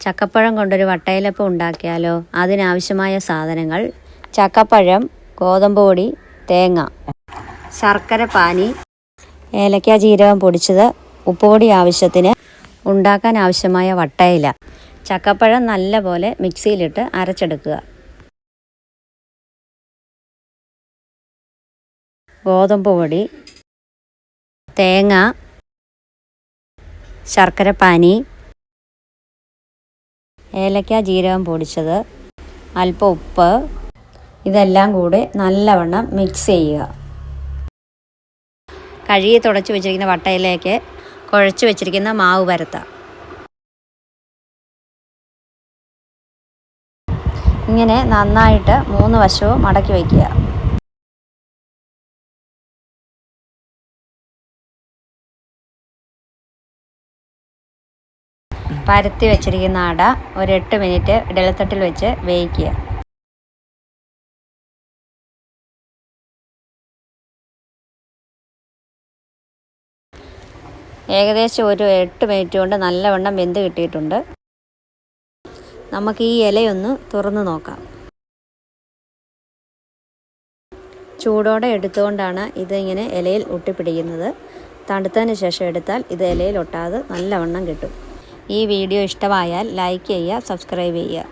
ചക്കപ്പഴം കൊണ്ടൊരു വട്ടയിലപ്പം ഉണ്ടാക്കിയാലോ? അതിനാവശ്യമായ സാധനങ്ങൾ: ചക്കപ്പഴം, ഗോതമ്പ് പൊടി, തേങ്ങ, ശർക്കര പാനി, ഏലക്ക ജീരകം പൊടിച്ചത്, ഉപ്പുപൊടി ആവശ്യത്തിന്. ഉണ്ടാക്കാൻ ആവശ്യമായ വട്ടയില: ചക്കപ്പഴം നല്ലപോലെ മിക്സിയിലിട്ട് അരച്ചെടുക്കുക. ഗോതമ്പ് പൊടി, തേങ്ങ, ശർക്കര പാനി, ഏലക്ക ജീരകം പൊടിച്ചത്, അല്പം ഉപ്പ്. ഇതെല്ലാം കൂടെ നല്ലവണ്ണം മിക്സ് ചെയ്യുക. കഴുകി തുടച്ച് വെച്ചിരിക്കുന്ന വട്ടയിലേക്ക് കുഴച്ച് വെച്ചിരിക്കുന്ന മാവ് പരത്താം. ഇങ്ങനെ നന്നായിട്ട് 3 വശവും മടക്കി വയ്ക്കുക. പരത്തി വെച്ചിരിക്കുന്ന അട ഒരു 8 മിനിറ്റ് ഇഡലിത്തട്ടിൽ വെച്ച് വേവിക്കുക. ഏകദേശം ഒരു 8 മിനിറ്റ് കൊണ്ട് നല്ലവണ്ണം വെന്ത് കിട്ടിയിട്ടുണ്ട്. നമുക്ക് ഈ ഇലയൊന്ന് തുറന്ന് നോക്കാം. ചൂടോടെ എടുത്തുകൊണ്ടാണ് ഇതിങ്ങനെ ഇലയിൽ ഒട്ടിപ്പിടിക്കുന്നത്. തണുത്തതിന് ശേഷം എടുത്താൽ ഇത് ഇലയിൽ ഒട്ടാതെ നല്ലവണ്ണം കിട്ടും. ഈ വീഡിയോ ഇഷ്ടമായാൽ ലൈക്ക് ചെയ്യുക, സബ്സ്ക്രൈബ് ചെയ്യുക.